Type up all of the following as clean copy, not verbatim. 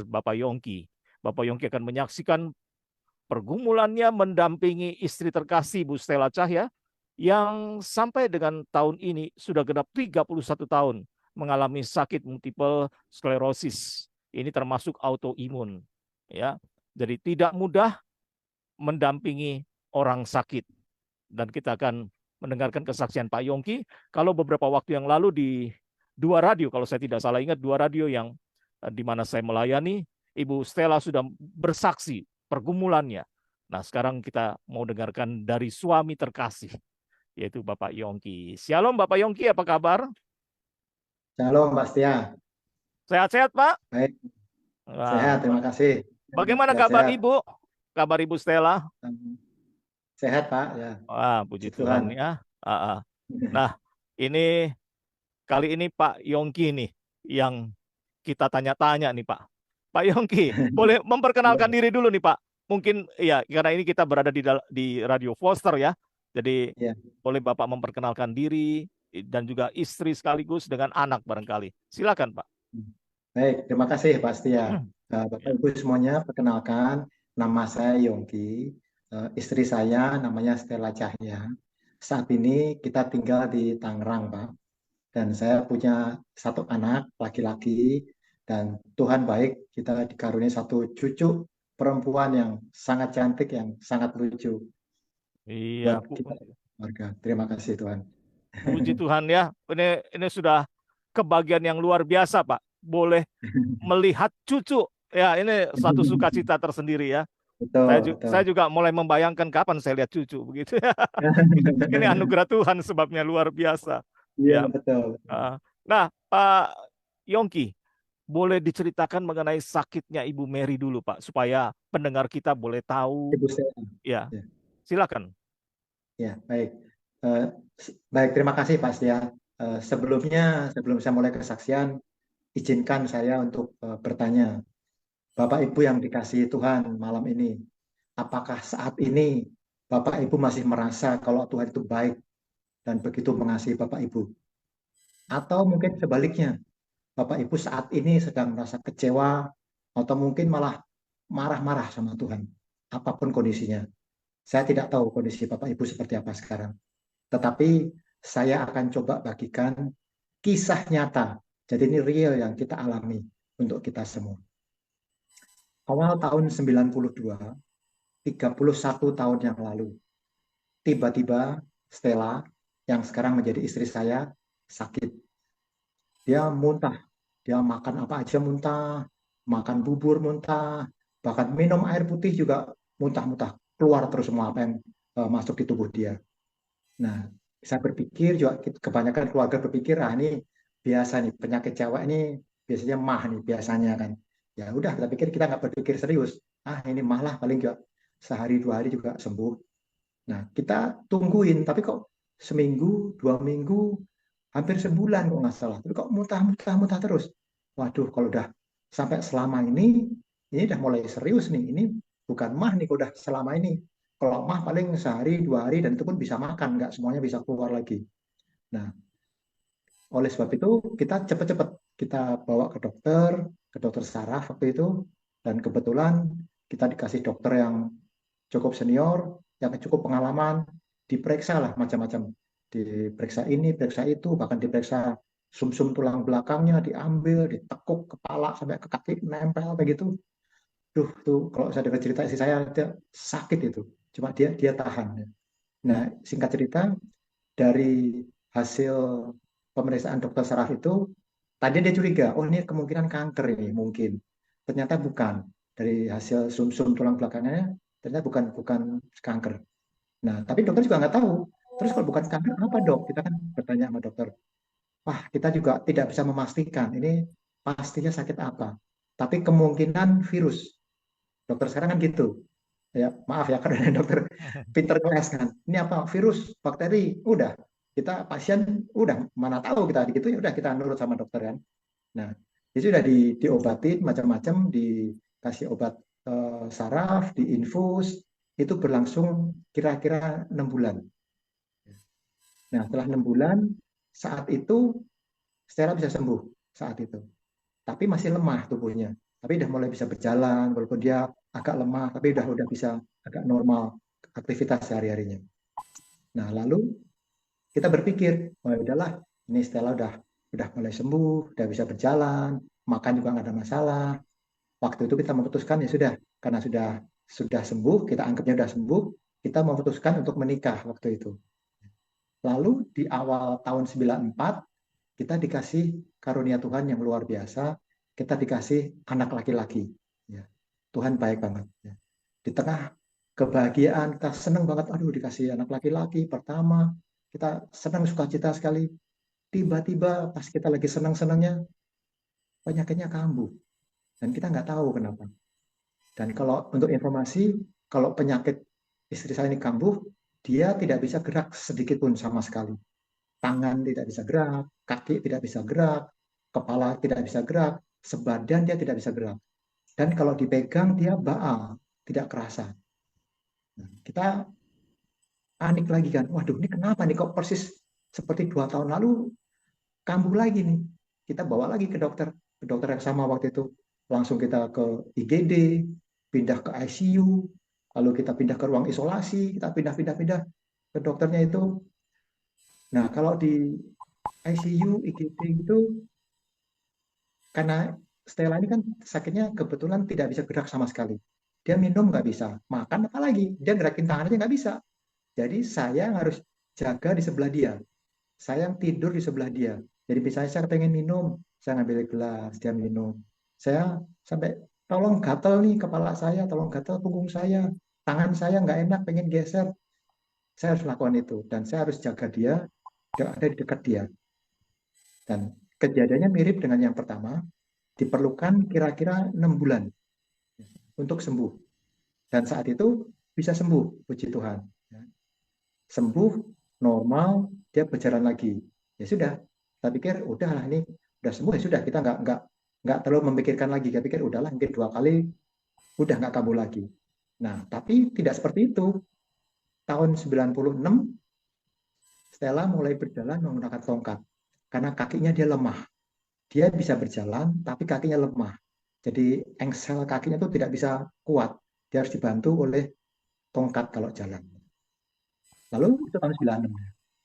Bapak Yongki. Bapak Yongki akan menyaksikan pergumulannya mendampingi istri terkasih Bu Stella Cahya yang sampai dengan tahun ini sudah genap 31 tahun mengalami sakit multiple sklerosis. Ini termasuk autoimun, ya. Jadi tidak mudah mendampingi orang sakit. Dan kita akan mendengarkan kesaksian Pak Yongki. Kalau beberapa waktu yang lalu di dua radio, kalau saya tidak salah ingat, dua radio yang di mana saya melayani, Ibu Stella sudah bersaksi pergumulannya. Nah, sekarang kita mau dengarkan dari suami terkasih, yaitu Bapak Yongki. Shalom Bapak Yongki, apa kabar? Shalom, Mbak Setia. Sehat-sehat Pak? Baik, Wah, sehat, terima kasih. bagaimana kabar Sehat-sehat. Ibu? Kabar Ibu Stella? Sehat, Pak. Ya, Wah, puji puji Tuhan Tuhan. ya. Nah, ini kali ini Pak Yongki nih yang kita tanya-tanya nih Pak. Pak Yongki, boleh memperkenalkan diri dulu nih Pak. Mungkin ya, karena ini kita berada di Radio Foster ya. Jadi Ya, boleh Bapak memperkenalkan diri dan juga istri sekaligus dengan anak barangkali. Silakan Pak. baik, terima kasih, Pak Setia. Bapak Ya. Ibu semuanya, perkenalkan, nama saya Yongki. Istri saya namanya Stella Cahya. Saat ini kita tinggal di Tangerang, Pak. Dan saya punya satu anak laki-laki. Dan Tuhan baik, kita dikaruniai satu cucu perempuan yang sangat cantik, yang sangat lucu Iya, buat kita keluarga. Terima kasih, Tuhan. puji Tuhan ya. Ini sudah kebagian yang luar biasa Pak. Boleh melihat cucu. Ya, ini satu sukacita tersendiri ya. Betul, Saya betul. juga mulai membayangkan kapan saya lihat cucu begitu. Ini anugerah Tuhan sebabnya luar biasa. Iya, Ya. betul. Nah, Pak Yongki, boleh diceritakan mengenai sakitnya Ibu Mary dulu, Pak, supaya pendengar kita boleh tahu. Ibu saya. Ya, Ya, silakan. ya, baik. Eh, Baik, terima kasih Pak Setia. Sebelumnya, sebelum saya mulai kesaksian, izinkan saya untuk bertanya. Bapak Ibu yang dikasihi Tuhan malam ini, apakah saat ini Bapak Ibu masih merasa kalau Tuhan itu baik dan begitu mengasihi Bapak Ibu? Atau mungkin sebaliknya, Bapak Ibu saat ini sedang merasa kecewa atau mungkin malah marah-marah sama Tuhan, apapun kondisinya. Saya tidak tahu kondisi Bapak Ibu seperti apa sekarang. Tetapi saya akan coba bagikan kisah nyata. Jadi ini real yang kita alami untuk kita semua. Awal tahun 92, 31 tahun yang lalu, tiba-tiba Stella yang sekarang menjadi istri saya sakit. Dia muntah, dia makan apa aja muntah, makan bubur muntah, bahkan minum air putih juga muntah-muntah, keluar terus semua apa yang masuk di tubuh dia. Nah, saya berpikir juga kebanyakan keluarga berpikir, ah ini biasa nih penyakit cewek ini biasanya mah nih biasanya kan. Ya udah, kita pikir kita nggak berpikir serius. Ah ini mah lah paling juga sehari dua hari juga sembuh. Nah kita tungguin, tapi kok seminggu, dua minggu, hampir sebulan kok nggak salah. Tapi kok muntah terus. Waduh, kalau udah sampai selama ini udah mulai serius nih. Ini bukan mah nih, kok udah selama ini. Kalau mah paling sehari, dua hari, dan itu pun bisa makan, nggak semuanya bisa keluar lagi. Nah, oleh sebab itu kita cepet-cepet kita bawa ke dokter saraf waktu itu, dan kebetulan kita dikasih dokter yang cukup senior, yang cukup pengalaman, diperiksa lah macam-macam. Diperiksa ini, periksa itu, bahkan diperiksa sumsum tulang belakangnya, diambil, ditekuk kepala sampai ke kaki, nempel begitu. Duh, tuh kalau saya dengar cerita istri saya, dia sakit itu. Cuma dia tahan. Nah, singkat cerita, dari hasil pemeriksaan dokter saraf itu, tadi dia curiga, oh ini kemungkinan kanker ini mungkin. Ternyata bukan. Dari hasil sumsum tulang belakangnya, ternyata bukan bukan kanker. Nah, tapi dokter juga nggak tahu. Terus kalau bukan kanker, apa dok? Kita kan bertanya sama dokter. Wah, kita juga tidak bisa memastikan ini pastinya sakit apa. Tapi kemungkinan virus. Dokter sekarang kan gitu. Ya, maaf ya karena dokter pinter kelas kan. Ini apa? Virus, bakteri, udah. Kita pasien udah mana tahu kita gitu ya udah kita nurut sama dokter kan. Nah, itu sudah diobatin macam-macam, dikasih obat saraf, diinfus, itu berlangsung kira-kira 6 bulan. Nah, setelah 6 bulan, saat itu Stella bisa sembuh saat itu. Tapi masih lemah tubuhnya. tapi udah mulai bisa berjalan, walaupun dia agak lemah, tapi udah bisa agak normal aktivitas sehari-harinya. Nah, lalu kita berpikir, oh ya udahlah, ini Stella udah mulai sembuh, udah bisa berjalan, makan juga nggak ada masalah. Waktu itu kita memutuskan ya sudah, karena sudah sembuh, kita anggapnya sudah sembuh, kita memutuskan untuk menikah waktu itu. Lalu di awal tahun 94 kita dikasih karunia Tuhan yang luar biasa, kita dikasih anak laki-laki. Ya. Tuhan baik banget. Ya. Di tengah kebahagiaan, kita senang banget, aduh dikasih anak laki-laki pertama, kita senang sukacita sekali. Tiba-tiba pas kita lagi senang-senangnya, penyakitnya kambuh. Dan kita nggak tahu kenapa. Dan kalau untuk informasi, kalau penyakit istri saya ini kambuh, dia tidak bisa gerak sedikit pun sama sekali. Tangan tidak bisa gerak, kaki tidak bisa gerak, kepala tidak bisa gerak, sebadan dia tidak bisa gerak. Dan kalau dipegang dia baal, tidak kerasa. Nah, kita panik lagi kan, waduh ini kenapa nih kok persis seperti 2 tahun lalu kambuh lagi nih. Kita bawa lagi ke dokter yang sama waktu itu. Langsung kita ke IGD, pindah ke ICU, lalu kita pindah ke ruang isolasi, kita pindah ke dokternya itu. Nah, kalau di ICU, IGD itu karena Stella ini kan sakitnya kebetulan tidak bisa gerak sama sekali. Dia minum nggak bisa, makan apalagi, dia gerakin tangannya nggak bisa. Jadi saya harus jaga di sebelah dia. Saya tidur di sebelah dia. Jadi misalnya saya pengen minum, saya ngambil gelas, dia minum. Saya sampai tolong gatel nih kepala saya, tolong gatel punggung saya, tangan saya nggak enak, pengen geser. Saya harus lakukan itu dan saya harus jaga dia, ada di dekat dia. Dan kejadiannya mirip dengan yang pertama, diperlukan kira-kira 6 bulan untuk sembuh. Dan saat itu bisa sembuh, puji Tuhan. Sembuh, normal, dia berjalan lagi. Ya sudah, saya pikir udahlah ini udah sembuh ya sudah, kita nggak terlalu memikirkan lagi. Saya pikir udahlah mungkin 2 kali udah nggak kambuh lagi. Nah, tapi tidak seperti itu. Tahun 96 Stella mulai berjalan menggunakan tongkat karena kakinya dia lemah. Dia bisa berjalan tapi kakinya lemah. Jadi engsel kakinya itu tidak bisa kuat. Dia harus dibantu oleh tongkat kalau jalan. Lalu itu tahun 96.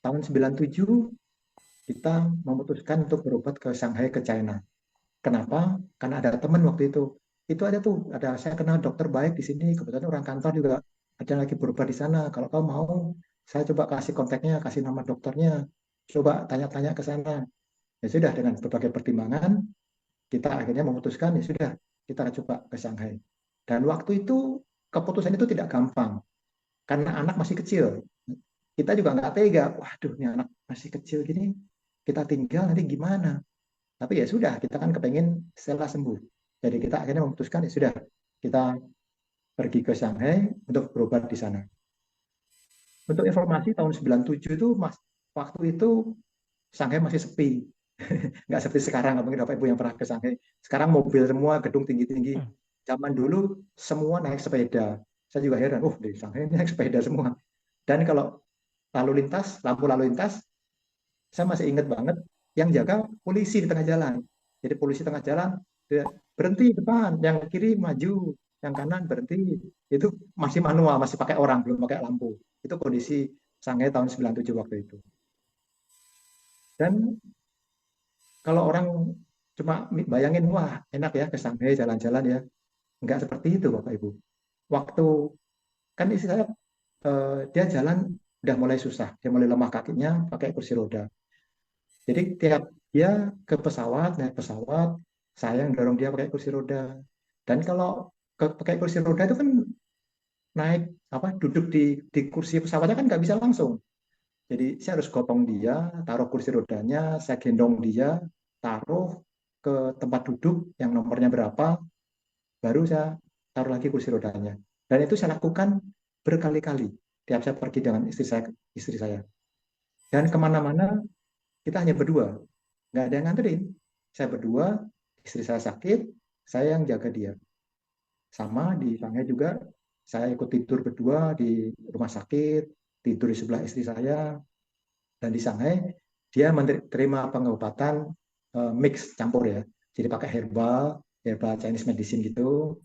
Tahun 97 kita memutuskan untuk berobat ke Shanghai ke China. Kenapa? Karena ada teman waktu itu. Itu ada tuh, saya kenal dokter baik di sini. Kebetulan orang kantor juga ada lagi berobat di sana. Kalau kau mau, saya coba kasih kontaknya, kasih nama dokternya. Coba tanya-tanya ke sana. Ya sudah, dengan berbagai pertimbangan, kita akhirnya memutuskan, ya sudah, kita coba ke Shanghai. Dan waktu itu, keputusan itu tidak gampang. Karena anak masih kecil. Kita juga nggak tega. Waduh, ini anak masih kecil gini, kita tinggal nanti gimana? Tapi ya sudah, kita kan kepengen setelah sembuh. Jadi kita akhirnya memutuskan ya sudah, kita pergi ke Shanghai untuk berobat di sana. Untuk informasi tahun 97 itu waktu itu Shanghai masih sepi. Nggak seperti sekarang, mungkin Bapak Ibu yang pernah ke Shanghai. Sekarang mobil semua, gedung tinggi-tinggi. Zaman dulu semua naik sepeda. Saya juga heran, di Shanghai naik sepeda semua. Dan kalau lampu lalu lintas, saya masih ingat banget yang jaga polisi di tengah jalan. Jadi polisi tengah jalan berhenti depan, yang kiri maju, yang kanan berhenti. Itu masih manual, masih pakai orang, belum pakai lampu. Itu kondisi Shanghai tahun 97 waktu itu. Dan kalau orang cuma bayangin, wah enak ya ke Shanghai jalan-jalan ya. Enggak seperti itu Bapak Ibu. Waktu kan istri saya dia jalan udah mulai susah, dia mulai lemah kakinya pakai kursi roda. Jadi tiap dia ke pesawat, naik pesawat, saya yang dorong dia pakai kursi roda. Dan kalau pakai kursi roda itu kan naik duduk di kursi pesawatnya kan nggak bisa langsung. Jadi saya harus gotong dia, taruh kursi rodanya, saya gendong dia, taruh ke tempat duduk yang nomornya berapa, baru saya taruh lagi kursi rodanya. Dan itu saya lakukan berkali-kali tiap saya pergi dengan istri saya. Dan kemana-mana kita hanya berdua, nggak ada yang nganterin. Saya berdua, istri saya sakit, saya yang jaga dia. Sama di Shanghai juga, saya ikut tidur berdua di rumah sakit, tidur di sebelah istri saya. Dan di Shanghai, dia menerima pengobatan mix campur ya. Jadi pakai herbal, herbal Chinese medicine gitu.